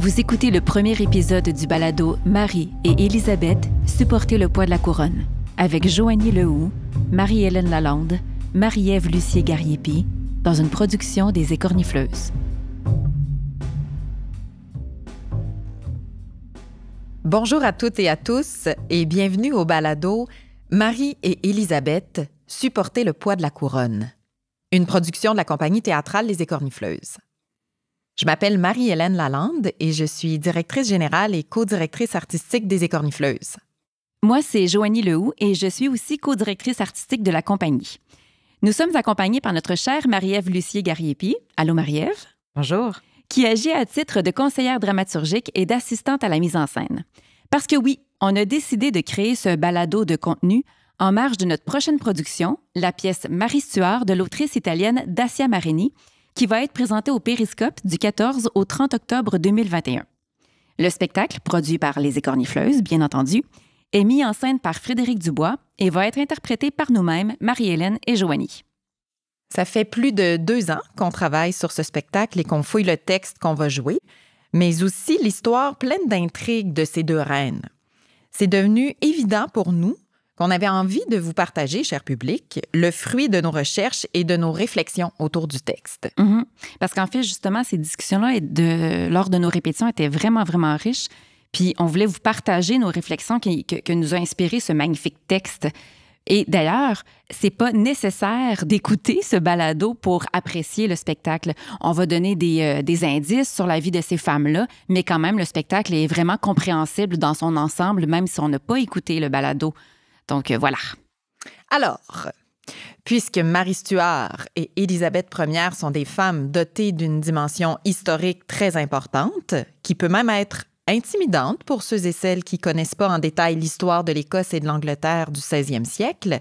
Vous écoutez le premier épisode du balado Marie et Élisabeth, supporter le poids de la couronne, avec Joanie Lehoux, Marie-Hélène Lalande, Marie-Ève Lucier-Gariepi, dans une production des Écornifleuses. Bonjour à toutes et à tous et bienvenue au balado Marie et Élisabeth, supporter le poids de la couronne, une production de la compagnie théâtrale Les Écornifleuses. Je m'appelle Marie-Hélène Lalande et je suis directrice générale et co-directrice artistique des Écornifleuses. Moi, c'est Joanie Lehoux et je suis aussi co-directrice artistique de la compagnie. Nous sommes accompagnés par notre chère Marie-Ève Lucier-Gariepi. Allô, Marie-Ève? Bonjour. Qui agit à titre de conseillère dramaturgique et d'assistante à la mise en scène. Parce que oui, on a décidé de créer ce balado de contenu en marge de notre prochaine production, la pièce Marie Stuart de l'autrice italienne Dacia Marini, qui va être présentée au Périscope du 14 au 30 octobre 2021. Le spectacle, produit par Les Écornifleuses, bien entendu, est mis en scène par Frédéric Dubois et va être interprété par nous-mêmes, Marie-Hélène et Joanie. Ça fait plus de 2 ans qu'on travaille sur ce spectacle et qu'on fouille le texte qu'on va jouer, mais aussi l'histoire pleine d'intrigues de ces deux reines. C'est devenu évident pour nous qu'on avait envie de vous partager, cher public, le fruit de nos recherches et de nos réflexions autour du texte. Parce qu'en fait, justement, ces discussions-là, lors de nos répétitions, étaient vraiment, vraiment riches. Puis on voulait vous partager nos réflexions que nous a inspiré ce magnifique texte. Et d'ailleurs, c'est pas nécessaire d'écouter ce balado pour apprécier le spectacle. On va donner des indices sur la vie de ces femmes-là, mais quand même, le spectacle est vraiment compréhensible dans son ensemble, même si on n'a pas écouté le balado. Donc, voilà. Alors, puisque Marie Stuart et Élisabeth Ier sont des femmes dotées d'une dimension historique très importante, qui peut même être intimidante pour ceux et celles qui ne connaissent pas en détail l'histoire de l'Écosse et de l'Angleterre du 16e siècle,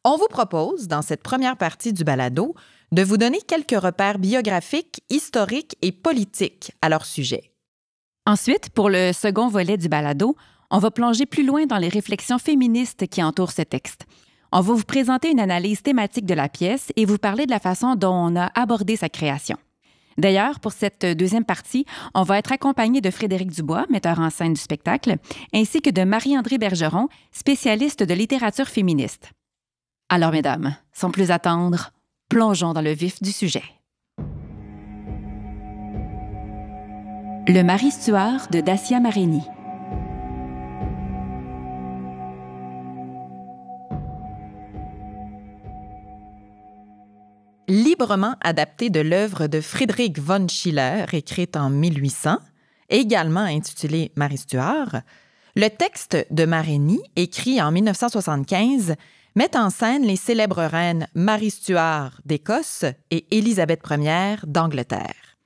on vous propose, dans cette première partie du balado, de vous donner quelques repères biographiques, historiques et politiques à leur sujet. Ensuite, pour le second volet du balado, on va plonger plus loin dans les réflexions féministes qui entourent ce texte. On va vous présenter une analyse thématique de la pièce et vous parler de la façon dont on a abordé sa création. D'ailleurs, pour cette deuxième partie, on va être accompagné de Frédéric Dubois, metteur en scène du spectacle, ainsi que de Marie-André Bergeron, spécialiste de littérature féministe. Alors, mesdames, sans plus attendre, plongeons dans le vif du sujet. Le Marie Stuart de Dacia Marini. Librement adapté de l'œuvre de Friedrich von Schiller, écrite en 1800, également intitulée Marie Stuart, le texte de Marini, écrit en 1975, met en scène les célèbres reines Marie Stuart d'Écosse et Élisabeth Ier d'Angleterre.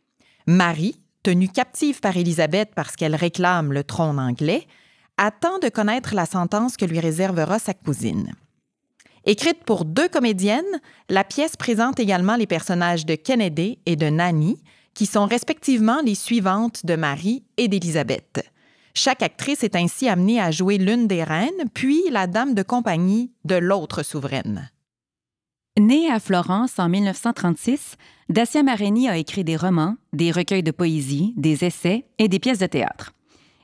Marie, tenue captive par Élisabeth parce qu'elle réclame le trône anglais, attend de connaître la sentence que lui réservera sa cousine. Écrite pour 2 comédiennes, la pièce présente également les personnages de Kennedy et de Nanny, qui sont respectivement les suivantes de Marie et d'Élisabeth. Chaque actrice est ainsi amenée à jouer l'une des reines, puis la dame de compagnie de l'autre souveraine. Née à Florence en 1936, Dacia Marini a écrit des romans, des recueils de poésie, des essais et des pièces de théâtre.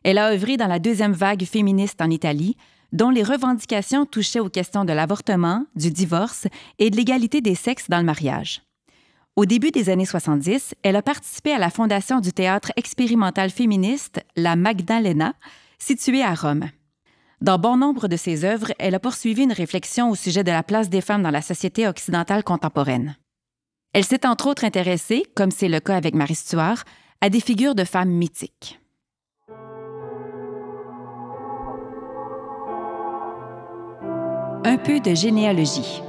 Elle a œuvré dans la deuxième vague féministe en Italie, dont les revendications touchaient aux questions de l'avortement, du divorce et de l'égalité des sexes dans le mariage. Au début des années 70, elle a participé à la fondation du théâtre expérimental féministe, la Magdalena, située à Rome. Dans bon nombre de ses œuvres, elle a poursuivi une réflexion au sujet de la place des femmes dans la société occidentale contemporaine. Elle s'est entre autres intéressée, comme c'est le cas avec Marie Stuart, à des figures de femmes mythiques. Un peu de généalogie.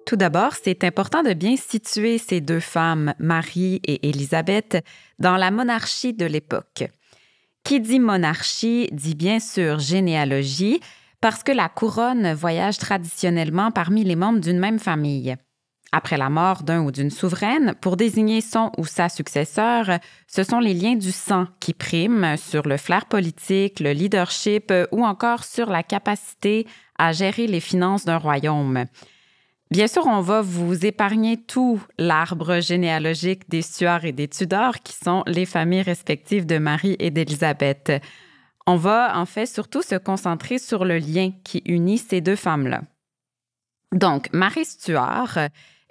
Tout d'abord, c'est important de bien situer ces 2 femmes, Marie et Élisabeth, dans la monarchie de l'époque. Qui dit monarchie dit bien sûr généalogie, parce que la couronne voyage traditionnellement parmi les membres d'une même famille. Après la mort d'un ou d'une souveraine, pour désigner son ou sa successeur, ce sont les liens du sang qui priment sur le flair politique, le leadership ou encore sur la capacité à gérer les finances d'un royaume. Bien sûr, on va vous épargner tout l'arbre généalogique des Stuarts et des Tudors, qui sont les familles respectives de Marie et d'Élisabeth. On va en fait surtout se concentrer sur le lien qui unit ces deux femmes-là. Donc, Marie Stuart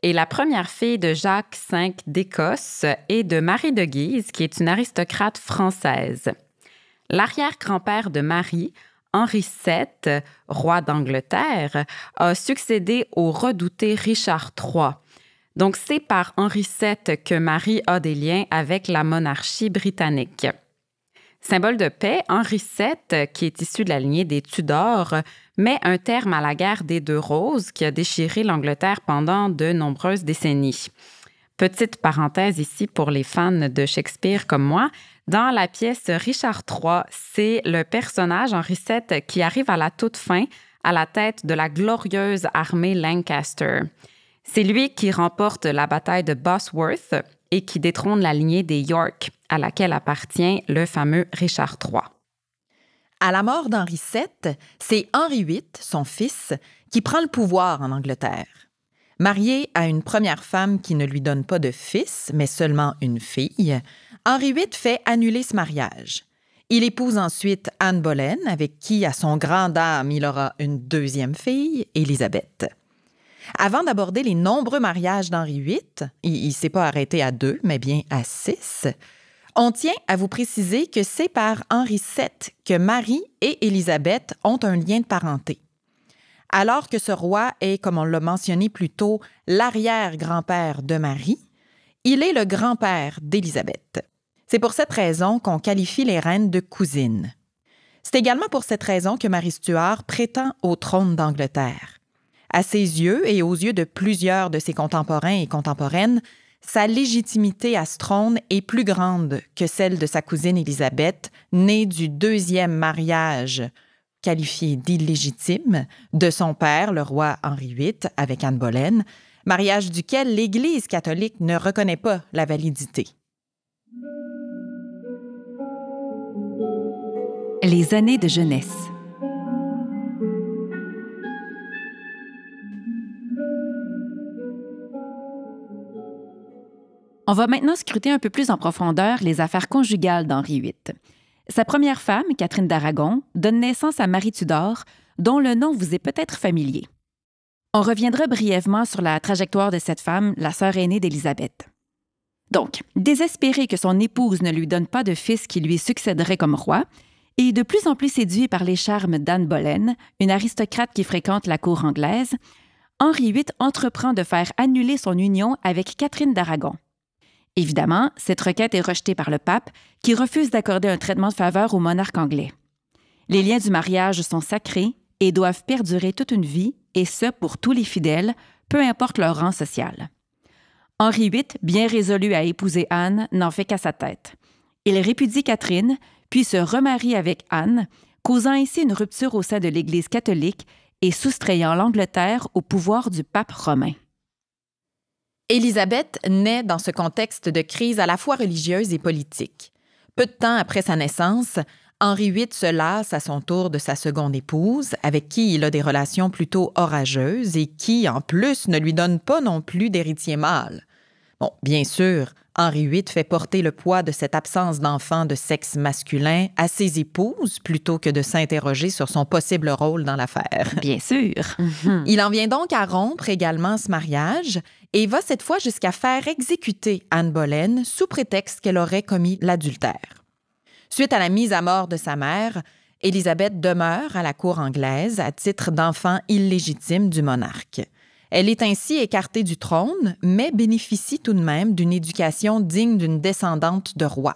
est la première fille de Jacques V d'Écosse et de Marie de Guise, qui est une aristocrate française. L'arrière-grand-père de Marie, Henri VII, roi d'Angleterre, a succédé au redouté Richard III. Donc, c'est par Henri VII que Marie a des liens avec la monarchie britannique. Symbole de paix, Henri VII, qui est issu de la lignée des Tudors, met un terme à la guerre des Deux Roses qui a déchiré l'Angleterre pendant de nombreuses décennies. Petite parenthèse ici pour les fans de Shakespeare comme moi, dans la pièce Richard III, c'est le personnage Henri VII qui arrive à la toute fin à la tête de la glorieuse armée Lancaster. C'est lui qui remporte la bataille de Bosworth et qui détrône la lignée des York, à laquelle appartient le fameux Richard III. À la mort d'Henri VII, c'est Henri VIII, son fils, qui prend le pouvoir en Angleterre. Marié à une première femme qui ne lui donne pas de fils, mais seulement une fille, Henri VIII fait annuler ce mariage. Il épouse ensuite Anne Boleyn, avec qui, à son grand dam, il aura une deuxième fille, Élisabeth. Avant d'aborder les nombreux mariages d'Henri VIII, il ne s'est pas arrêté à 2, mais bien à 6, on tient à vous préciser que c'est par Henri VII que Marie et Élisabeth ont un lien de parenté. Alors que ce roi est, comme on l'a mentionné plus tôt, l'arrière-grand-père de Marie, il est le grand-père d'Élisabeth. C'est pour cette raison qu'on qualifie les reines de cousines. C'est également pour cette raison que Marie Stuart prétend au trône d'Angleterre. À ses yeux et aux yeux de plusieurs de ses contemporains et contemporaines, sa légitimité à ce trône est plus grande que celle de sa cousine Élisabeth, née du deuxième mariage qualifié d'illégitime de son père, le roi Henri VIII, avec Anne Boleyn, mariage duquel l'Église catholique ne reconnaît pas la validité. Les années de jeunesse. On va maintenant scruter un peu plus en profondeur les affaires conjugales d'Henri VIII. Sa première femme, Catherine d'Aragon, donne naissance à Marie Tudor, dont le nom vous est peut-être familier. On reviendra brièvement sur la trajectoire de cette femme, la sœur aînée d'Élisabeth. Donc, désespéré que son épouse ne lui donne pas de fils qui lui succéderait comme roi, et de plus en plus séduit par les charmes d'Anne Boleyn, une aristocrate qui fréquente la cour anglaise, Henri VIII entreprend de faire annuler son union avec Catherine d'Aragon. Évidemment, cette requête est rejetée par le pape, qui refuse d'accorder un traitement de faveur au monarque anglais. Les liens du mariage sont sacrés et doivent perdurer toute une vie, et ce pour tous les fidèles, peu importe leur rang social. Henri VIII, bien résolu à épouser Anne, n'en fait qu'à sa tête. Il répudie Catherine, puis se remarie avec Anne, causant ainsi une rupture au sein de l'Église catholique et soustrayant l'Angleterre au pouvoir du pape romain. Élisabeth naît dans ce contexte de crise à la fois religieuse et politique. Peu de temps après sa naissance, Henri VIII se lasse à son tour de sa seconde épouse, avec qui il a des relations plutôt orageuses et qui, en plus, ne lui donne pas non plus d'héritier mâle. Bon, bien sûr, Henri VIII fait porter le poids de cette absence d'enfants de sexe masculin à ses épouses plutôt que de s'interroger sur son possible rôle dans l'affaire. Bien sûr. Il en vient donc à rompre également ce mariage et va cette fois jusqu'à faire exécuter Anne Boleyn sous prétexte qu'elle aurait commis l'adultère. Suite à la mise à mort de sa mère, Élisabeth demeure à la cour anglaise à titre d'enfant illégitime du monarque. Elle est ainsi écartée du trône, mais bénéficie tout de même d'une éducation digne d'une descendante de roi.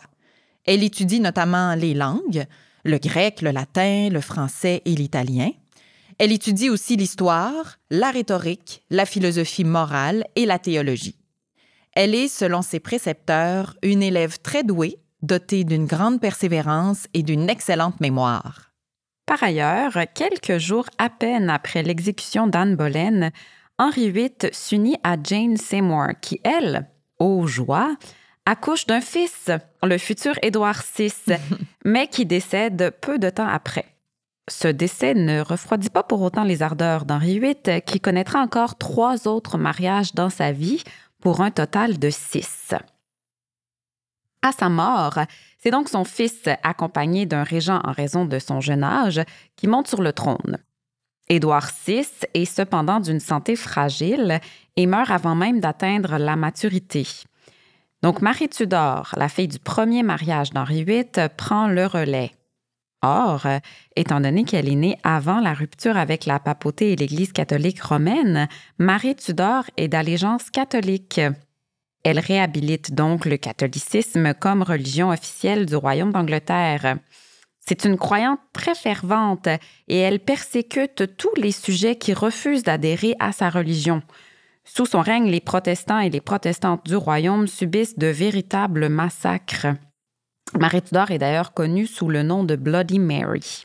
Elle étudie notamment les langues, le grec, le latin, le français et l'italien. Elle étudie aussi l'histoire, la rhétorique, la philosophie morale et la théologie. Elle est, selon ses précepteurs, une élève très douée, dotée d'une grande persévérance et d'une excellente mémoire. Par ailleurs, quelques jours à peine après l'exécution d'Anne Boleyn, Henri VIII s'unit à Jane Seymour, qui, elle, ô joie, accouche d'un fils, le futur Édouard VI, mais qui décède peu de temps après. Ce décès ne refroidit pas pour autant les ardeurs d'Henri VIII, qui connaîtra encore 3 autres mariages dans sa vie, pour un total de 6. À sa mort, c'est donc son fils, accompagné d'un régent en raison de son jeune âge, qui monte sur le trône. Édouard VI est cependant d'une santé fragile et meurt avant même d'atteindre la maturité. Donc Marie Tudor, la fille du premier mariage d'Henri VIII, prend le relais. Or, étant donné qu'elle est née avant la rupture avec la papauté et l'Église catholique romaine, Marie Tudor est d'allégeance catholique. Elle réhabilite donc le catholicisme comme religion officielle du Royaume d'Angleterre. C'est une croyante très fervente et elle persécute tous les sujets qui refusent d'adhérer à sa religion. Sous son règne, les protestants et les protestantes du royaume subissent de véritables massacres. Marie Tudor est d'ailleurs connue sous le nom de Bloody Mary.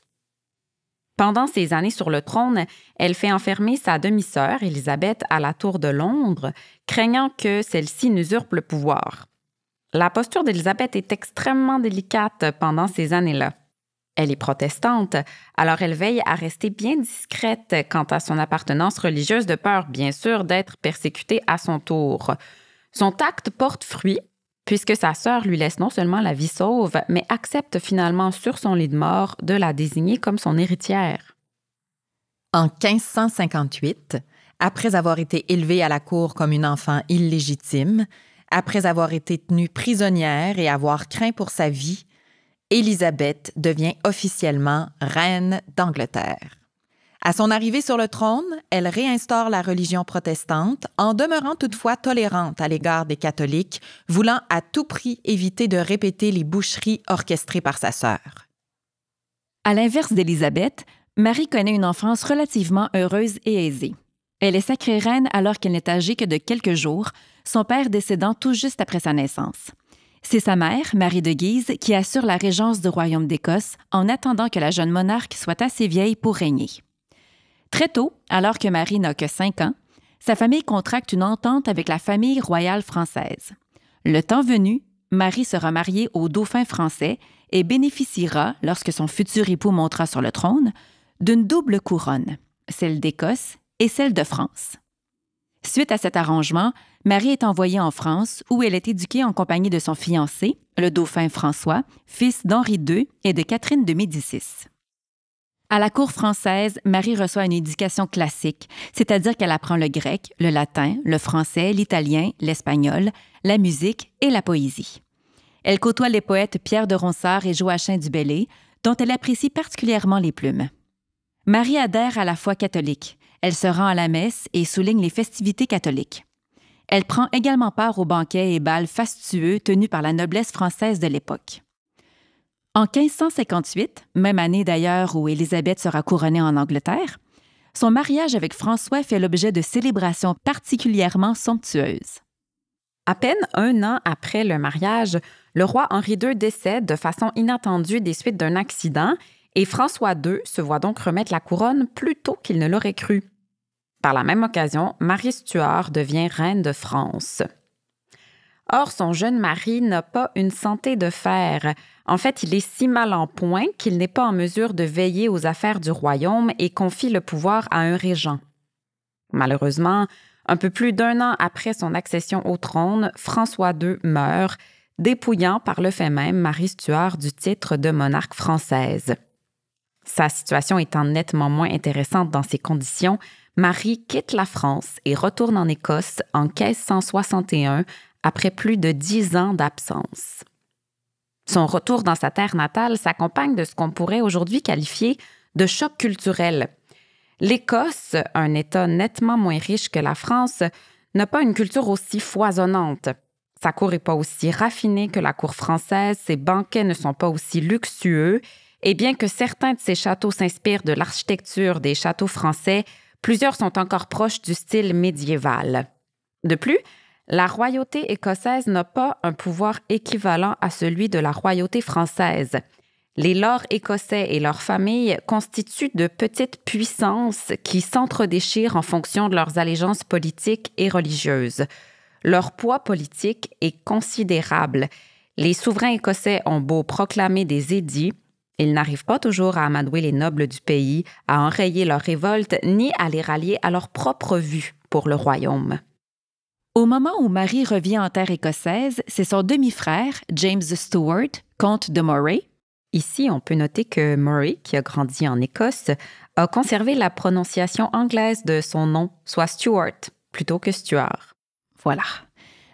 Pendant ses années sur le trône, elle fait enfermer sa demi-sœur, Élisabeth, à la Tour de Londres, craignant que celle-ci n'usurpe le pouvoir. La posture d'Élisabeth est extrêmement délicate pendant ces années-là. Elle est protestante, alors elle veille à rester bien discrète quant à son appartenance religieuse de peur, bien sûr, d'être persécutée à son tour. Son tact porte fruit, puisque sa sœur lui laisse non seulement la vie sauve, mais accepte finalement sur son lit de mort de la désigner comme son héritière. En 1558, après avoir été élevée à la cour comme une enfant illégitime, après avoir été tenue prisonnière et avoir craint pour sa vie, Élisabeth devient officiellement reine d'Angleterre. À son arrivée sur le trône, elle réinstaure la religion protestante, en demeurant toutefois tolérante à l'égard des catholiques, voulant à tout prix éviter de répéter les boucheries orchestrées par sa sœur. À l'inverse d'Élisabeth, Marie connaît une enfance relativement heureuse et aisée. Elle est sacrée reine alors qu'elle n'est âgée que de quelques jours, son père décédant tout juste après sa naissance. C'est sa mère, Marie de Guise, qui assure la régence du royaume d'Écosse en attendant que la jeune monarque soit assez vieille pour régner. Très tôt, alors que Marie n'a que 5 ans, sa famille contracte une entente avec la famille royale française. Le temps venu, Marie sera mariée au dauphin français et bénéficiera, lorsque son futur époux montera sur le trône, d'une double couronne, celle d'Écosse et celle de France. Suite à cet arrangement, Marie est envoyée en France où elle est éduquée en compagnie de son fiancé, le dauphin François, fils d'Henri II et de Catherine de Médicis. À la cour française, Marie reçoit une éducation classique, c'est-à-dire qu'elle apprend le grec, le latin, le français, l'italien, l'espagnol, la musique et la poésie. Elle côtoie les poètes Pierre de Ronsard et Joachim du Bellay, dont elle apprécie particulièrement les plumes. Marie adhère à la foi catholique. Elle se rend à la messe et souligne les festivités catholiques. Elle prend également part aux banquets et bals fastueux tenus par la noblesse française de l'époque. En 1558, même année d'ailleurs où Élisabeth sera couronnée en Angleterre, son mariage avec François fait l'objet de célébrations particulièrement somptueuses. À peine 1 an après le mariage, le roi Henri II décède de façon inattendue des suites d'un accident et François II se voit donc remettre la couronne plus tôt qu'il ne l'aurait cru. Par la même occasion, Marie Stuart devient reine de France. Or, son jeune mari n'a pas une santé de fer. En fait, il est si mal en point qu'il n'est pas en mesure de veiller aux affaires du royaume et confie le pouvoir à un régent. Malheureusement, un peu plus d'1 an après son accession au trône, François II meurt, dépouillant par le fait même Marie Stuart du titre de monarque française. Sa situation étant nettement moins intéressante dans ces conditions, Marie quitte la France et retourne en Écosse en 1561 après plus de 10 ans d'absence. Son retour dans sa terre natale s'accompagne de ce qu'on pourrait aujourd'hui qualifier de choc culturel. L'Écosse, un État nettement moins riche que la France, n'a pas une culture aussi foisonnante. Sa cour n'est pas aussi raffinée que la cour française, ses banquets ne sont pas aussi luxueux, et bien que certains de ces châteaux s'inspirent de l'architecture des châteaux français, plusieurs sont encore proches du style médiéval. De plus, la royauté écossaise n'a pas un pouvoir équivalent à celui de la royauté française. Les lords écossais et leurs familles constituent de petites puissances qui s'entredéchirent en fonction de leurs allégeances politiques et religieuses. Leur poids politique est considérable. Les souverains écossais ont beau proclamer des édits, Ils n'arrivent pas toujours à amadouer les nobles du pays, à enrayer leurs révoltes, ni à les rallier à leur propre vue pour le royaume. Au moment où Marie revient en terre écossaise, c'est son demi-frère, James Stuart, comte de Moray. Ici, on peut noter que Murray, qui a grandi en Écosse, a conservé la prononciation anglaise de son nom, soit Stuart, plutôt que Stuart. Voilà.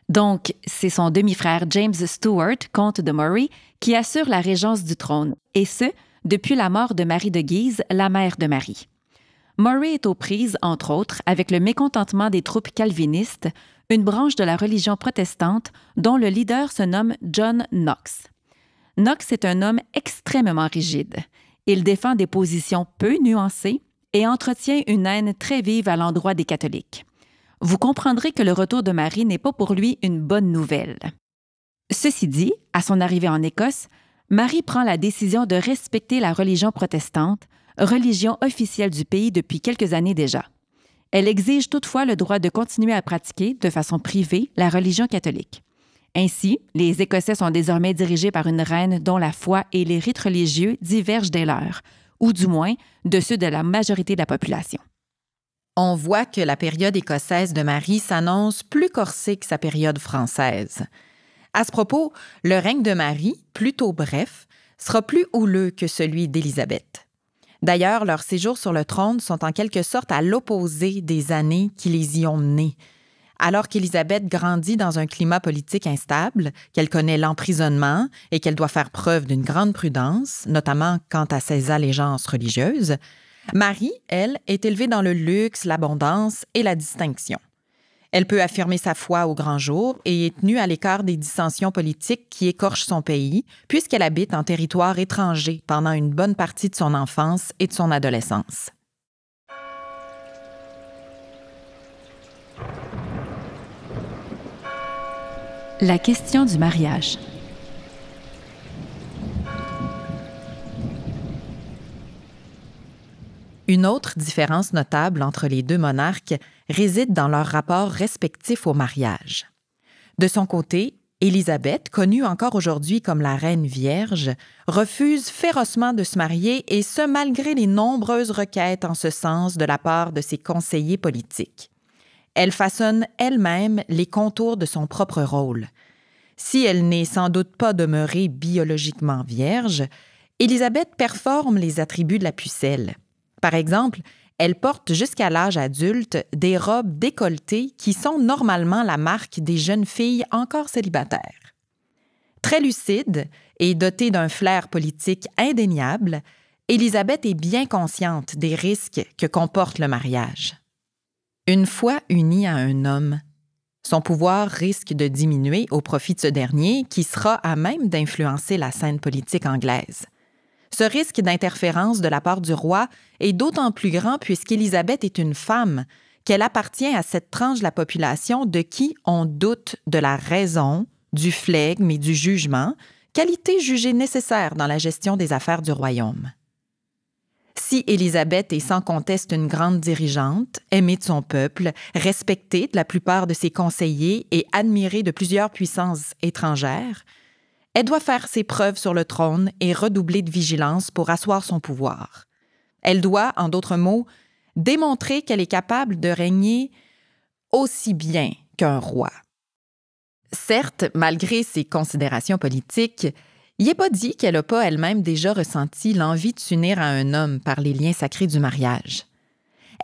Donc, c'est son demi-frère James Stuart, comte de Moray, qui assure la régence du trône, et ce, depuis la mort de Marie de Guise, la mère de Marie. Moray est aux prises, entre autres, avec le mécontentement des troupes calvinistes, une branche de la religion protestante dont le leader se nomme John Knox. Knox est un homme extrêmement rigide. Il défend des positions peu nuancées et entretient une haine très vive à l'endroit des catholiques. Vous comprendrez que le retour de Marie n'est pas pour lui une bonne nouvelle. Ceci dit, à son arrivée en Écosse, Marie prend la décision de respecter la religion protestante, religion officielle du pays depuis quelques années déjà. Elle exige toutefois le droit de continuer à pratiquer, de façon privée, la religion catholique. Ainsi, les Écossais sont désormais dirigés par une reine dont la foi et les rites religieux divergent des leurs, ou du moins de ceux de la majorité de la population. On voit que la période écossaise de Marie s'annonce plus corsée que sa période française. À ce propos, le règne de Marie, plutôt bref, sera plus houleux que celui d'Élisabeth. D'ailleurs, leurs séjours sur le trône sont en quelque sorte à l'opposé des années qui les y ont menés. Alors qu'Élisabeth grandit dans un climat politique instable, qu'elle connaît l'emprisonnement et qu'elle doit faire preuve d'une grande prudence, notamment quant à ses allégeances religieuses, Marie, elle, est élevée dans le luxe, l'abondance et la distinction. Elle peut affirmer sa foi au grand jour et est tenue à l'écart des dissensions politiques qui écorchent son pays, puisqu'elle habite en territoire étranger pendant une bonne partie de son enfance et de son adolescence. La question du mariage. Une autre différence notable entre les deux monarques réside dans leurs rapports respectifs au mariage. De son côté, Élisabeth, connue encore aujourd'hui comme la Reine Vierge, refuse férocement de se marier et ce malgré les nombreuses requêtes en ce sens de la part de ses conseillers politiques. Elle façonne elle-même les contours de son propre rôle. Si elle n'est sans doute pas demeurée biologiquement vierge, Élisabeth performe les attributs de la pucelle. Par exemple, elle porte jusqu'à l'âge adulte des robes décolletées qui sont normalement la marque des jeunes filles encore célibataires. Très lucide et dotée d'un flair politique indéniable, Élisabeth est bien consciente des risques que comporte le mariage. Une fois unie à un homme, son pouvoir risque de diminuer au profit de ce dernier qui sera à même d'influencer la scène politique anglaise. Ce risque d'interférence de la part du roi est d'autant plus grand puisqu'Élisabeth est une femme, qu'elle appartient à cette tranche de la population de qui on doute de la raison, du flegme et du jugement, qualité jugée nécessaire dans la gestion des affaires du royaume. Si Élisabeth est sans conteste une grande dirigeante, aimée de son peuple, respectée de la plupart de ses conseillers et admirée de plusieurs puissances étrangères, elle doit faire ses preuves sur le trône et redoubler de vigilance pour asseoir son pouvoir. Elle doit, en d'autres mots, démontrer qu'elle est capable de régner aussi bien qu'un roi. Certes, malgré ses considérations politiques, il n'est pas dit qu'elle n'a pas elle-même déjà ressenti l'envie de s'unir à un homme par les liens sacrés du mariage.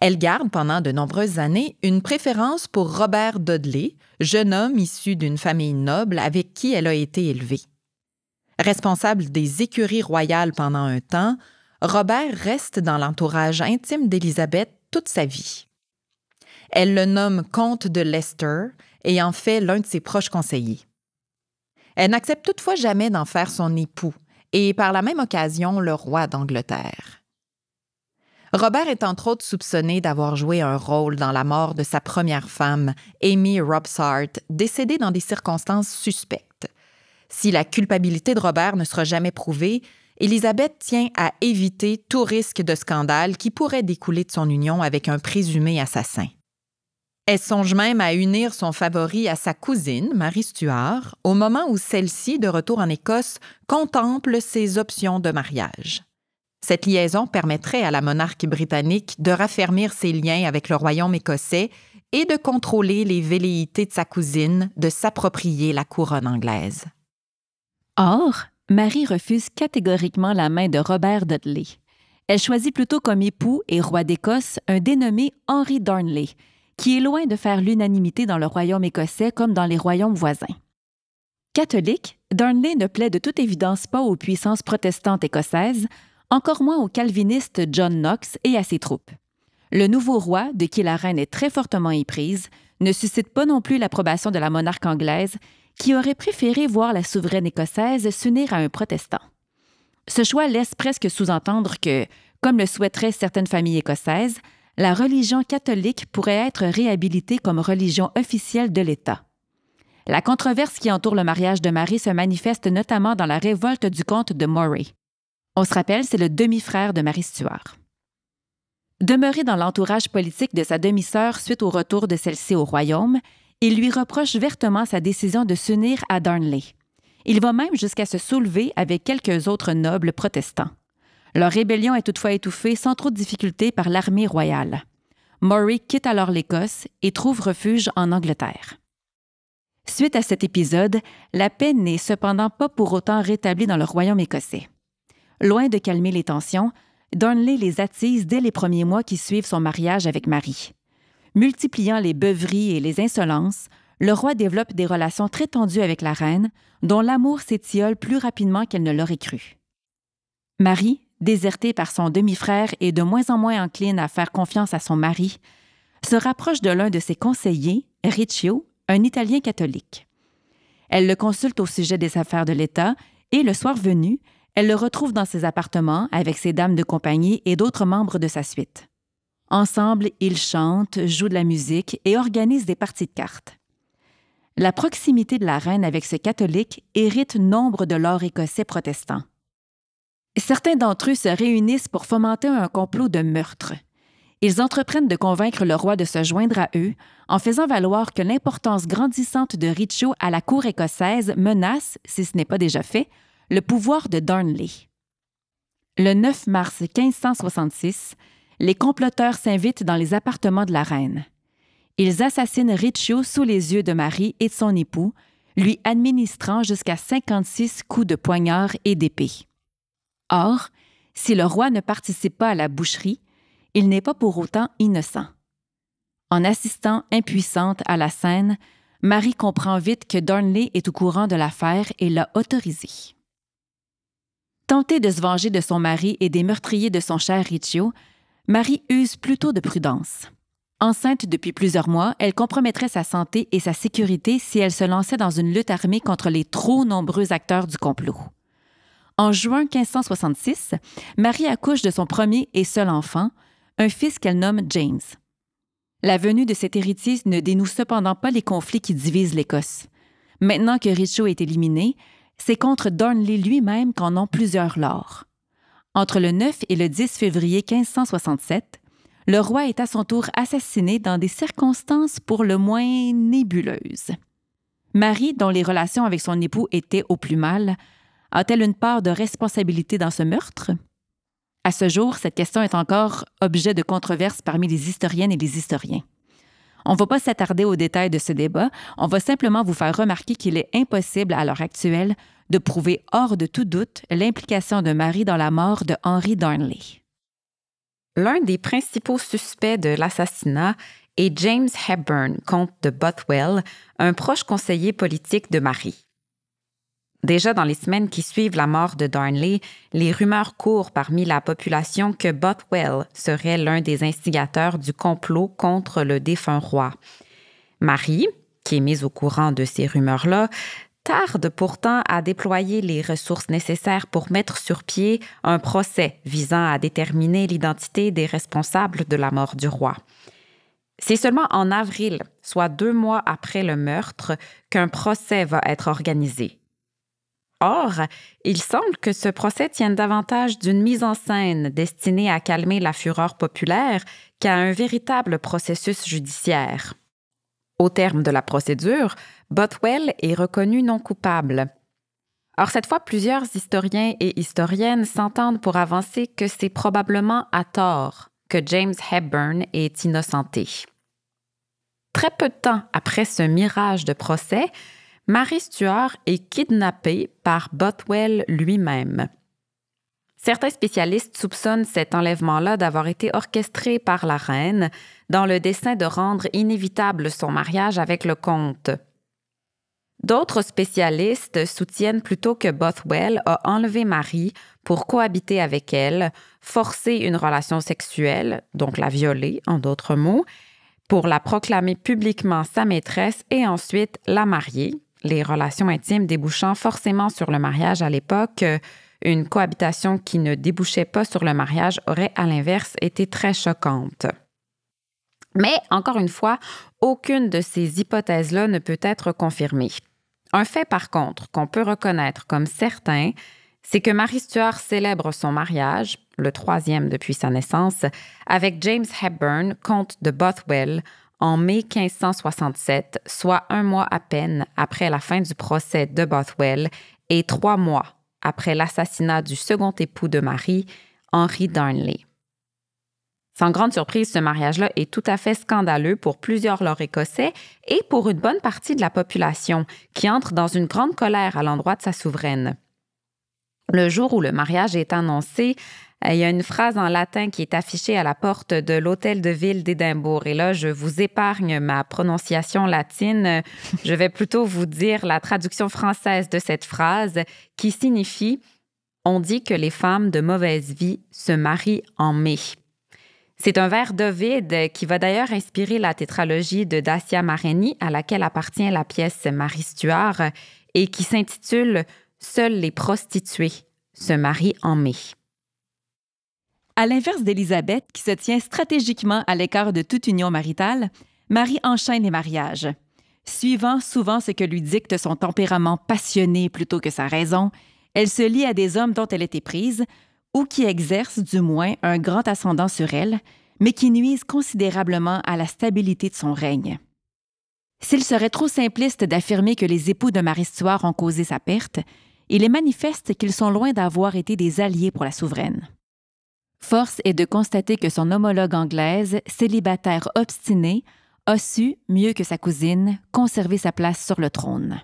Elle garde pendant de nombreuses années une préférence pour Robert Dudley, jeune homme issu d'une famille noble avec qui elle a été élevée. Responsable des écuries royales pendant un temps, Robert reste dans l'entourage intime d'Élisabeth toute sa vie. Elle le nomme comte de Leicester et en fait l'un de ses proches conseillers. Elle n'accepte toutefois jamais d'en faire son époux et par la même occasion le roi d'Angleterre. Robert est entre autres soupçonné d'avoir joué un rôle dans la mort de sa première femme, Amy Robsart, décédée dans des circonstances suspectes. Si la culpabilité de Robert ne sera jamais prouvée, Élisabeth tient à éviter tout risque de scandale qui pourrait découler de son union avec un présumé assassin. Elle songe même à unir son favori à sa cousine, Marie Stuart, au moment où celle-ci, de retour en Écosse, contemple ses options de mariage. Cette liaison permettrait à la monarque britannique de raffermir ses liens avec le royaume écossais et de contrôler les velléités de sa cousine de s'approprier la couronne anglaise. Or, Marie refuse catégoriquement la main de Robert Dudley. Elle choisit plutôt comme époux et roi d'Écosse un dénommé Henry Darnley, qui est loin de faire l'unanimité dans le royaume écossais comme dans les royaumes voisins. Catholique, Darnley ne plaît de toute évidence pas aux puissances protestantes écossaises, encore moins au calviniste John Knox et à ses troupes. Le nouveau roi, de qui la reine est très fortement éprise, ne suscite pas non plus l'approbation de la monarque anglaise, qui aurait préféré voir la souveraine écossaise s'unir à un protestant. Ce choix laisse presque sous-entendre que, comme le souhaiteraient certaines familles écossaises, la religion catholique pourrait être réhabilitée comme religion officielle de l'État. La controverse qui entoure le mariage de Marie se manifeste notamment dans la révolte du comte de Moray. On se rappelle, c'est le demi-frère de Marie Stuart. Demeuré dans l'entourage politique de sa demi-sœur suite au retour de celle-ci au royaume, il lui reproche vertement sa décision de s'unir à Darnley. Il va même jusqu'à se soulever avec quelques autres nobles protestants. Leur rébellion est toutefois étouffée sans trop de difficulté par l'armée royale. Moray quitte alors l'Écosse et trouve refuge en Angleterre. Suite à cet épisode, la paix n'est cependant pas pour autant rétablie dans le royaume écossais. Loin de calmer les tensions, Darnley les attise dès les premiers mois qui suivent son mariage avec Marie. Multipliant les beuveries et les insolences, le roi développe des relations très tendues avec la reine, dont l'amour s'étiole plus rapidement qu'elle ne l'aurait cru. Marie, désertée par son demi-frère et de moins en moins encline à faire confiance à son mari, se rapproche de l'un de ses conseillers, Riccio, un Italien catholique. Elle le consulte au sujet des affaires de l'État et, le soir venu, elle le retrouve dans ses appartements avec ses dames de compagnie et d'autres membres de sa suite. Ensemble, ils chantent, jouent de la musique et organisent des parties de cartes. La proximité de la reine avec ce catholique hérite nombre de lords écossais protestants. Certains d'entre eux se réunissent pour fomenter un complot de meurtre. Ils entreprennent de convaincre le roi de se joindre à eux en faisant valoir que l'importance grandissante de Riccio à la cour écossaise menace, si ce n'est pas déjà fait, le pouvoir de Darnley. Le 9 mars 1566, les comploteurs s'invitent dans les appartements de la reine. Ils assassinent Riccio sous les yeux de Marie et de son époux, lui administrant jusqu'à 56 coups de poignard et d'épée. Or, si le roi ne participe pas à la boucherie, il n'est pas pour autant innocent. En assistant impuissante à la scène, Marie comprend vite que Darnley est au courant de l'affaire et l'a autorisé. Tentée de se venger de son mari et des meurtriers de son cher Riccio, Marie use plutôt de prudence. Enceinte depuis plusieurs mois, elle compromettrait sa santé et sa sécurité si elle se lançait dans une lutte armée contre les trop nombreux acteurs du complot. En juin 1566, Marie accouche de son premier et seul enfant, un fils qu'elle nomme James. La venue de cet héritier ne dénoue cependant pas les conflits qui divisent l'Écosse. Maintenant que Riccio est éliminé, c'est contre Darnley lui-même qu'en ont plusieurs lords. Entre le 9 et le 10 février 1567, le roi est à son tour assassiné dans des circonstances pour le moins nébuleuses. Marie, dont les relations avec son époux étaient au plus mal, a-t-elle une part de responsabilité dans ce meurtre? À ce jour, cette question est encore objet de controverse parmi les historiennes et les historiens. On ne va pas s'attarder aux détails de ce débat, on va simplement vous faire remarquer qu'il est impossible à l'heure actuelle de prouver hors de tout doute l'implication de Marie dans la mort de Henry Darnley. L'un des principaux suspects de l'assassinat est James Hepburn, comte de Bothwell, un proche conseiller politique de Marie. Déjà dans les semaines qui suivent la mort de Darnley, les rumeurs courent parmi la population que Bothwell serait l'un des instigateurs du complot contre le défunt roi. Marie, qui est mise au courant de ces rumeurs-là, tarde pourtant à déployer les ressources nécessaires pour mettre sur pied un procès visant à déterminer l'identité des responsables de la mort du roi. C'est seulement en avril, soit 2 mois après le meurtre, qu'un procès va être organisé. Or, il semble que ce procès tienne davantage d'une mise en scène destinée à calmer la fureur populaire qu'à un véritable processus judiciaire. Au terme de la procédure, Bothwell est reconnu non coupable. Or, cette fois, plusieurs historiens et historiennes s'entendent pour avancer que c'est probablement à tort que James Hepburn est innocenté. Très peu de temps après ce mirage de procès, Mary Stuart est kidnappée par Bothwell lui-même. Certains spécialistes soupçonnent cet enlèvement-là d'avoir été orchestré par la reine dans le dessein de rendre inévitable son mariage avec le comte. D'autres spécialistes soutiennent plutôt que Bothwell a enlevé Mary pour cohabiter avec elle, forcer une relation sexuelle, donc la violer en d'autres mots, pour la proclamer publiquement sa maîtresse et ensuite la marier, les relations intimes débouchant forcément sur le mariage à l'époque. Une cohabitation qui ne débouchait pas sur le mariage aurait à l'inverse été très choquante. Mais, encore une fois, aucune de ces hypothèses-là ne peut être confirmée. Un fait, par contre, qu'on peut reconnaître comme certain, c'est que Mary Stuart célèbre son mariage, le 3e depuis sa naissance, avec James Hepburn, comte de Bothwell, en mai 1567, soit 1 mois à peine après la fin du procès de Bothwell et 3 mois après l'assassinat du second époux de Mary, Henry Darnley. Sans grande surprise, ce mariage-là est tout à fait scandaleux pour plusieurs lords écossais et pour une bonne partie de la population qui entre dans une grande colère à l'endroit de sa souveraine. Le jour où le mariage est annoncé, il y a une phrase en latin qui est affichée à la porte de l'hôtel de ville d'Édimbourg. Et là, je vous épargne ma prononciation latine. Je vais plutôt vous dire la traduction française de cette phrase qui signifie « On dit que les femmes de mauvaise vie se marient en mai ». C'est un vers d'Ovide qui va d'ailleurs inspirer la tétralogie de Dacia Mareni à laquelle appartient la pièce Mary Stuart et qui s'intitule « Seules les prostituées se marient en mai ». À l'inverse d'Élisabeth, qui se tient stratégiquement à l'écart de toute union maritale, Marie enchaîne les mariages. Suivant souvent ce que lui dicte son tempérament passionné plutôt que sa raison, elle se lie à des hommes dont elle est éprise ou qui exercent du moins un grand ascendant sur elle, mais qui nuisent considérablement à la stabilité de son règne. S'il serait trop simpliste d'affirmer que les époux de Marie Stuart ont causé sa perte, il est manifeste qu'ils sont loin d'avoir été des alliés pour la souveraine. Force est de constater que son homologue anglaise, célibataire obstinée, a su, mieux que sa cousine, conserver sa place sur le trône.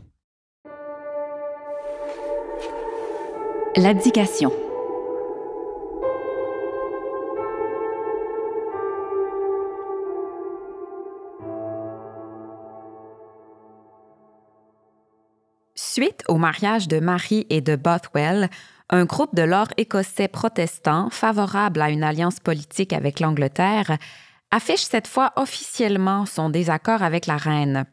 L'abdication. Suite au mariage de Mary et de Bothwell, un groupe de lords écossais protestants favorables à une alliance politique avec l'Angleterre affiche cette fois officiellement son désaccord avec la reine.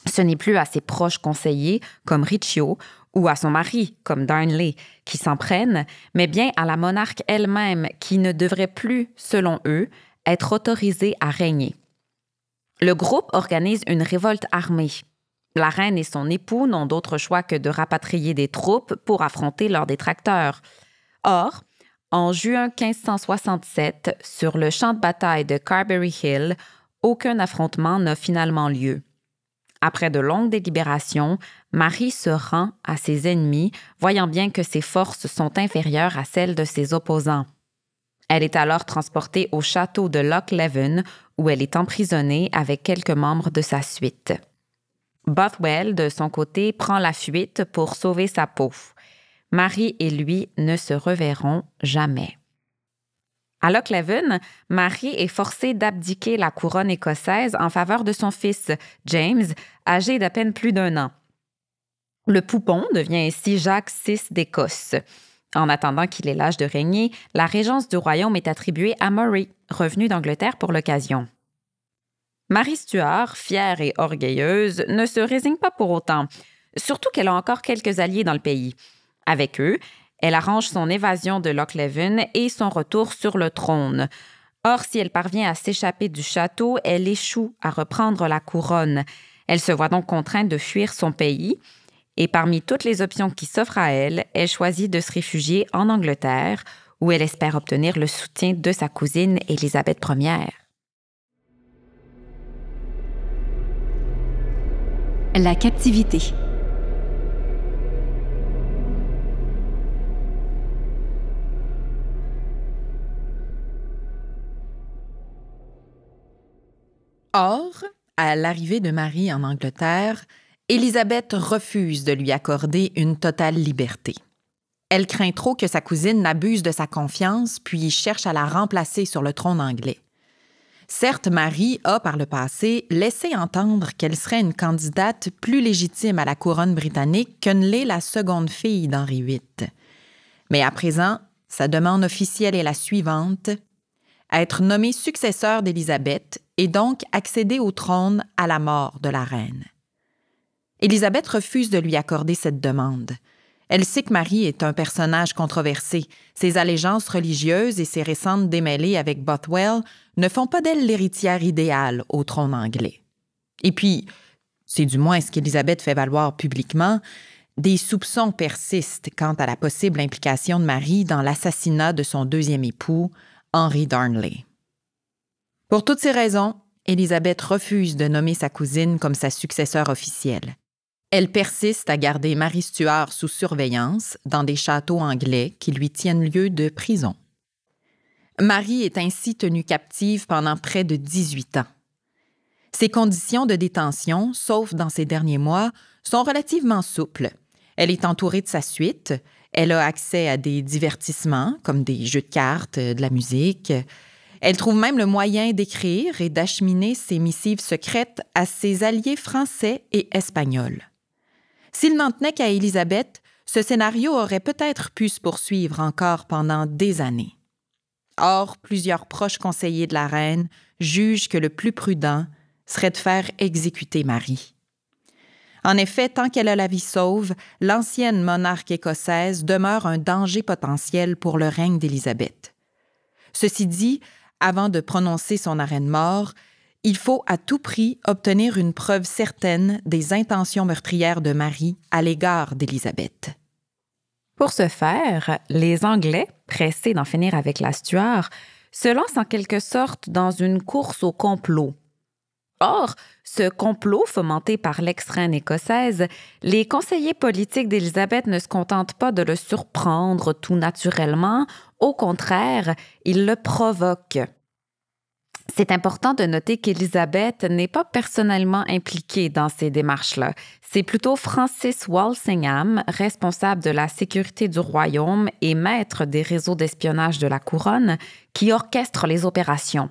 Ce n'est plus à ses proches conseillers, comme Riccio, ou à son mari, comme Darnley, qui s'en prennent, mais bien à la monarque elle-même qui ne devrait plus, selon eux, être autorisée à régner. Le groupe organise une révolte armée. La reine et son époux n'ont d'autre choix que de rapatrier des troupes pour affronter leurs détracteurs. Or, en juin 1567, sur le champ de bataille de Carberry Hill, aucun affrontement n'a finalement lieu. Après de longues délibérations, Marie se rend à ses ennemis, voyant bien que ses forces sont inférieures à celles de ses opposants. Elle est alors transportée au château de Loch Leven, où elle est emprisonnée avec quelques membres de sa suite. Bothwell, de son côté, prend la fuite pour sauver sa peau. Marie et lui ne se reverront jamais. À Loch Leven, Marie est forcée d'abdiquer la couronne écossaise en faveur de son fils, James, âgé d'à peine plus d'1 an. Le poupon devient ainsi Jacques VI d'Écosse. En attendant qu'il ait l'âge de régner, la régence du royaume est attribuée à Murray, revenu d'Angleterre pour l'occasion. Mary Stuart, fière et orgueilleuse, ne se résigne pas pour autant, surtout qu'elle a encore quelques alliés dans le pays. Avec eux, elle arrange son évasion de Loch Leven et son retour sur le trône. Or, si elle parvient à s'échapper du château, elle échoue à reprendre la couronne. Elle se voit donc contrainte de fuir son pays et parmi toutes les options qui s'offrent à elle, elle choisit de se réfugier en Angleterre où elle espère obtenir le soutien de sa cousine Élisabeth Ier. La captivité. Or, à l'arrivée de Marie en Angleterre, Élisabeth refuse de lui accorder une totale liberté. Elle craint trop que sa cousine n'abuse de sa confiance puis cherche à la remplacer sur le trône anglais. Certes, Marie a, par le passé, laissé entendre qu'elle serait une candidate plus légitime à la couronne britannique que ne l'est la seconde fille d'Henri VIII. Mais à présent, sa demande officielle est la suivante: être nommée successeur d'Élisabeth et donc accéder au trône à la mort de la reine. Élisabeth refuse de lui accorder cette demande. Elle sait que Marie est un personnage controversé. Ses allégeances religieuses et ses récentes démêlés avec Bothwell ne font pas d'elle l'héritière idéale au trône anglais. Et puis, c'est du moins ce qu'Élisabeth fait valoir publiquement, des soupçons persistent quant à la possible implication de Marie dans l'assassinat de son deuxième époux, Henry Darnley. Pour toutes ces raisons, Élisabeth refuse de nommer sa cousine comme sa successeur officielle. Elle persiste à garder Marie Stuart sous surveillance dans des châteaux anglais qui lui tiennent lieu de prison. Marie est ainsi tenue captive pendant près de 18 ans. Ses conditions de détention, sauf dans ces derniers mois, sont relativement souples. Elle est entourée de sa suite, elle a accès à des divertissements comme des jeux de cartes, de la musique. Elle trouve même le moyen d'écrire et d'acheminer ses missives secrètes à ses alliés français et espagnols. S'il n'en tenait qu'à Élisabeth, ce scénario aurait peut-être pu se poursuivre encore pendant des années. Or, plusieurs proches conseillers de la reine jugent que le plus prudent serait de faire exécuter Marie. En effet, tant qu'elle a la vie sauve, l'ancienne monarque écossaise demeure un danger potentiel pour le règne d'Élisabeth. Ceci dit, avant de prononcer son arrêt de mort, il faut à tout prix obtenir une preuve certaine des intentions meurtrières de Marie à l'égard d'Élisabeth. Pour ce faire, les Anglais, pressés d'en finir avec la Stuart, se lancent en quelque sorte dans une course au complot. Or, ce complot fomenté par l'ex-reine écossaise, les conseillers politiques d'Élisabeth ne se contentent pas de le surprendre tout naturellement, au contraire, ils le provoquent. C'est important de noter qu'Élisabeth n'est pas personnellement impliquée dans ces démarches-là. C'est plutôt Francis Walsingham, responsable de la sécurité du royaume et maître des réseaux d'espionnage de la couronne, qui orchestre les opérations.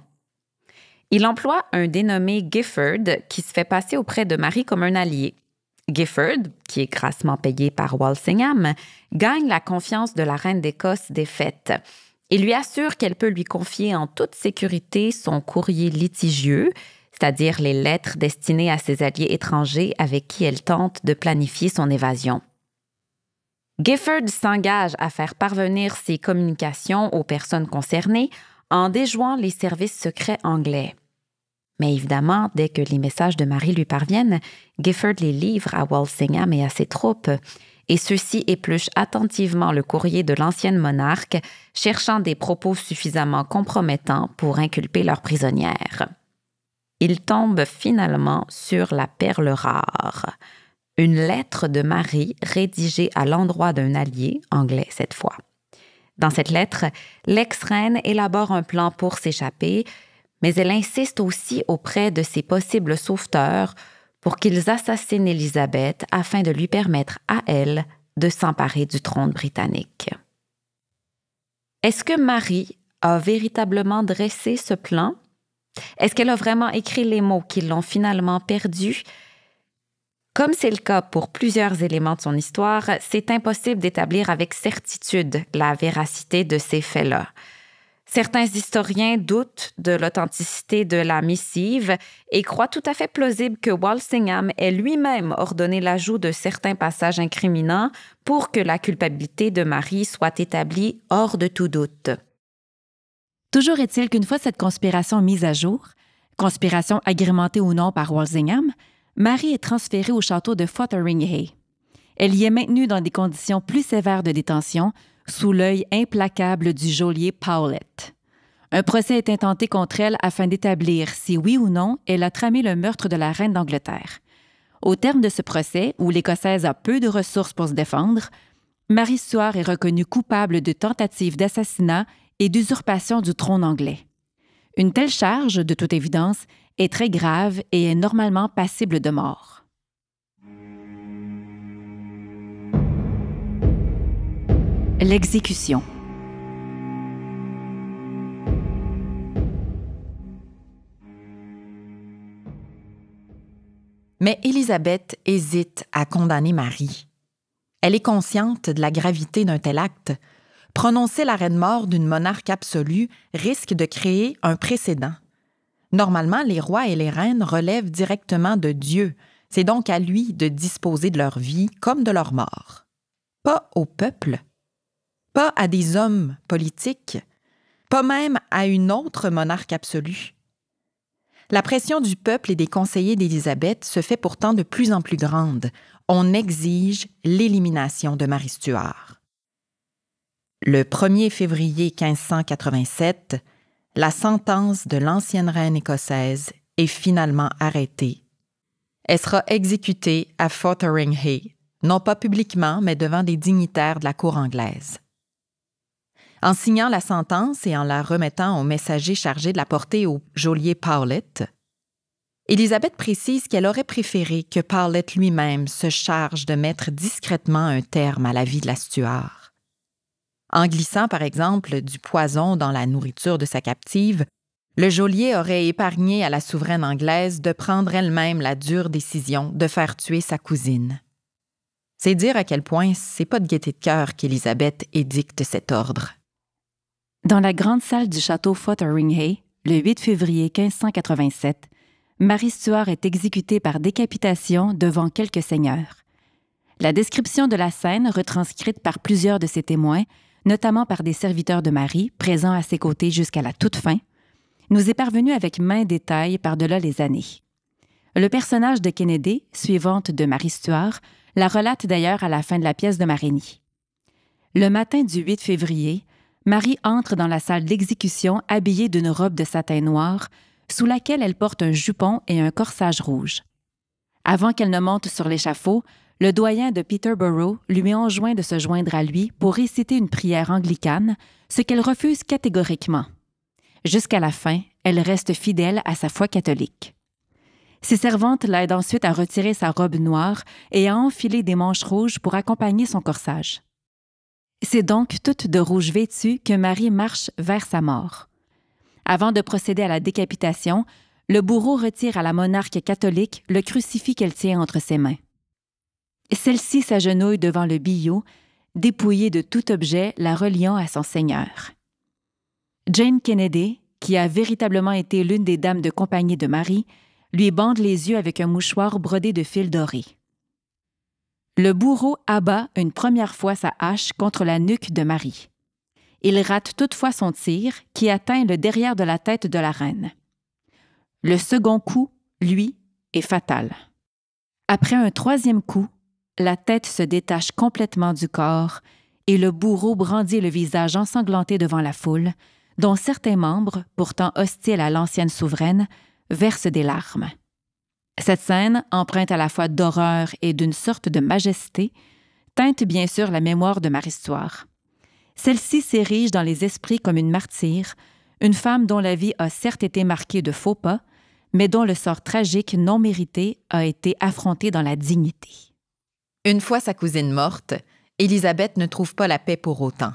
Il emploie un dénommé Gifford qui se fait passer auprès de Marie comme un allié. Gifford, qui est grassement payé par Walsingham, gagne la confiance de la reine d'Écosse défaite. Il lui assure qu'elle peut lui confier en toute sécurité son courrier litigieux, c'est-à-dire les lettres destinées à ses alliés étrangers avec qui elle tente de planifier son évasion. Gifford s'engage à faire parvenir ses communications aux personnes concernées en déjouant les services secrets anglais. Mais évidemment, dès que les messages de Marie lui parviennent, Gifford les livre à Walsingham et à ses troupes, et ceux-ci épluchent attentivement le courrier de l'ancienne monarque, cherchant des propos suffisamment compromettants pour inculper leur prisonnière. Ils tombent finalement sur la perle rare, une lettre de Marie rédigée à l'endroit d'un allié, anglais cette fois. Dans cette lettre, l'ex-reine élabore un plan pour s'échapper, mais elle insiste aussi auprès de ses possibles sauveteurs pour qu'ils assassinent Élisabeth afin de lui permettre à elle de s'emparer du trône britannique. Est-ce que Marie a véritablement dressé ce plan? Est-ce qu'elle a vraiment écrit les mots qui l'ont finalement perdu? Comme c'est le cas pour plusieurs éléments de son histoire, c'est impossible d'établir avec certitude la véracité de ces faits-là. Certains historiens doutent de l'authenticité de la missive et croient tout à fait plausible que Walsingham ait lui-même ordonné l'ajout de certains passages incriminants pour que la culpabilité de Marie soit établie hors de tout doute. Toujours est-il qu'une fois cette conspiration mise à jour, conspiration agrémentée ou non par Walsingham, Marie est transférée au château de Fotheringhay. Elle y est maintenue dans des conditions plus sévères de détention, sous l'œil implacable du geôlier Powlett. Un procès est intenté contre elle afin d'établir si oui ou non elle a tramé le meurtre de la reine d'Angleterre. Au terme de ce procès, où l'Écossaise a peu de ressources pour se défendre, Marie Stuart est reconnue coupable de tentative d'assassinat et d'usurpation du trône anglais. Une telle charge, de toute évidence, est très grave et est normalement passible de mort. L'exécution. Mais Élisabeth hésite à condamner Marie. Elle est consciente de la gravité d'un tel acte. Prononcer l'arrêt de mort d'une monarque absolue risque de créer un précédent. Normalement, les rois et les reines relèvent directement de Dieu. C'est donc à lui de disposer de leur vie comme de leur mort. Pas au peuple, pas à des hommes politiques, pas même à une autre monarque absolue. La pression du peuple et des conseillers d'Élisabeth se fait pourtant de plus en plus grande. On exige l'élimination de Marie Stuart. Le 1er février 1587, la sentence de l'ancienne reine écossaise est finalement arrêtée. Elle sera exécutée à Fotheringhay, non pas publiquement, mais devant des dignitaires de la cour anglaise. En signant la sentence et en la remettant au messager chargé de la porter au geôlier Powlett, Élisabeth précise qu'elle aurait préféré que Powlett lui-même se charge de mettre discrètement un terme à la vie de la Stuart. En glissant, par exemple, du poison dans la nourriture de sa captive, le geôlier aurait épargné à la souveraine anglaise de prendre elle-même la dure décision de faire tuer sa cousine. C'est dire à quel point c'est pas de gaieté de cœur qu'Élisabeth édicte cet ordre. Dans la grande salle du château Fotheringhay, le 8 février 1587, Marie Stuart est exécutée par décapitation devant quelques seigneurs. La description de la scène, retranscrite par plusieurs de ses témoins, notamment par des serviteurs de Marie, présents à ses côtés jusqu'à la toute fin, nous est parvenue avec maint détail par-delà les années. Le personnage de Kennedy, suivante de Marie Stuart, la relate d'ailleurs à la fin de la pièce de Marini. Le matin du 8 février, Marie entre dans la salle d'exécution habillée d'une robe de satin noir, sous laquelle elle porte un jupon et un corsage rouge. Avant qu'elle ne monte sur l'échafaud, le doyen de Peterborough lui enjoint de se joindre à lui pour réciter une prière anglicane, ce qu'elle refuse catégoriquement. Jusqu'à la fin, elle reste fidèle à sa foi catholique. Ses servantes l'aident ensuite à retirer sa robe noire et à enfiler des manches rouges pour accompagner son corsage. C'est donc toute de rouge vêtue que Marie marche vers sa mort. Avant de procéder à la décapitation, le bourreau retire à la monarque catholique le crucifix qu'elle tient entre ses mains. Celle-ci s'agenouille devant le billot, dépouillée de tout objet la reliant à son seigneur. Jane Kennedy, qui a véritablement été l'une des dames de compagnie de Marie, lui bande les yeux avec un mouchoir brodé de fils dorés. Le bourreau abat une première fois sa hache contre la nuque de Marie. Il rate toutefois son tir, qui atteint le derrière de la tête de la reine. Le second coup, lui, est fatal. Après un troisième coup, la tête se détache complètement du corps et le bourreau brandit le visage ensanglanté devant la foule, dont certains membres, pourtant hostiles à l'ancienne souveraine, versent des larmes. Cette scène, empreinte à la fois d'horreur et d'une sorte de majesté, teinte bien sûr la mémoire de Marie Stuart. Celle-ci s'érige dans les esprits comme une martyre, une femme dont la vie a certes été marquée de faux pas, mais dont le sort tragique non mérité a été affronté dans la dignité. Une fois sa cousine morte, Élisabeth ne trouve pas la paix pour autant.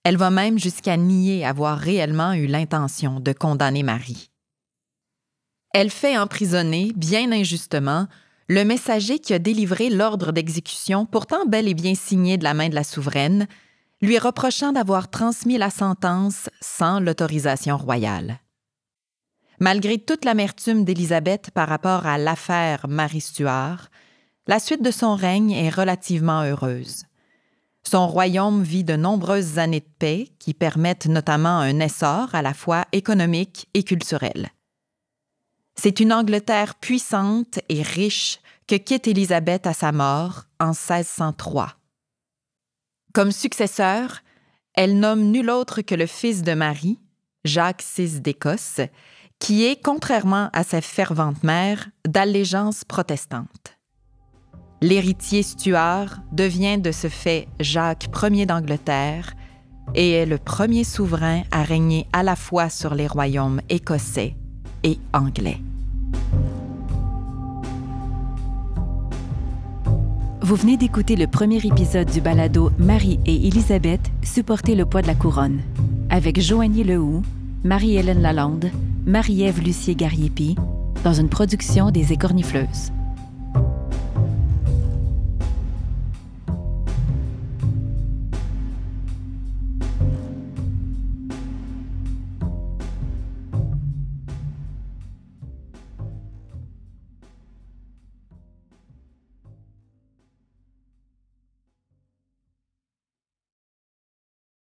Elle va même jusqu'à nier avoir réellement eu l'intention de condamner Marie. Elle fait emprisonner, bien injustement, le messager qui a délivré l'ordre d'exécution, pourtant bel et bien signé de la main de la souveraine, lui reprochant d'avoir transmis la sentence sans l'autorisation royale. Malgré toute l'amertume d'Élisabeth par rapport à l'affaire Marie Stuart, la suite de son règne est relativement heureuse. Son royaume vit de nombreuses années de paix qui permettent notamment un essor à la fois économique et culturel. C'est une Angleterre puissante et riche que quitte Élisabeth à sa mort en 1603. Comme successeur, elle nomme nul autre que le fils de Marie, Jacques VI d'Écosse, qui est, contrairement à sa fervente mère, d'allégeance protestante. L'héritier Stuart devient de ce fait Jacques Ier d'Angleterre et est le premier souverain à régner à la fois sur les royaumes écossais et anglais. Vous venez d'écouter le premier épisode du balado Marie et Élisabeth, supporter le poids de la couronne, avec Joanie Lehoux, Marie-Hélène Lalande, Marie-Ève Lucier-Gariepi, dans une production des Écornifleuses.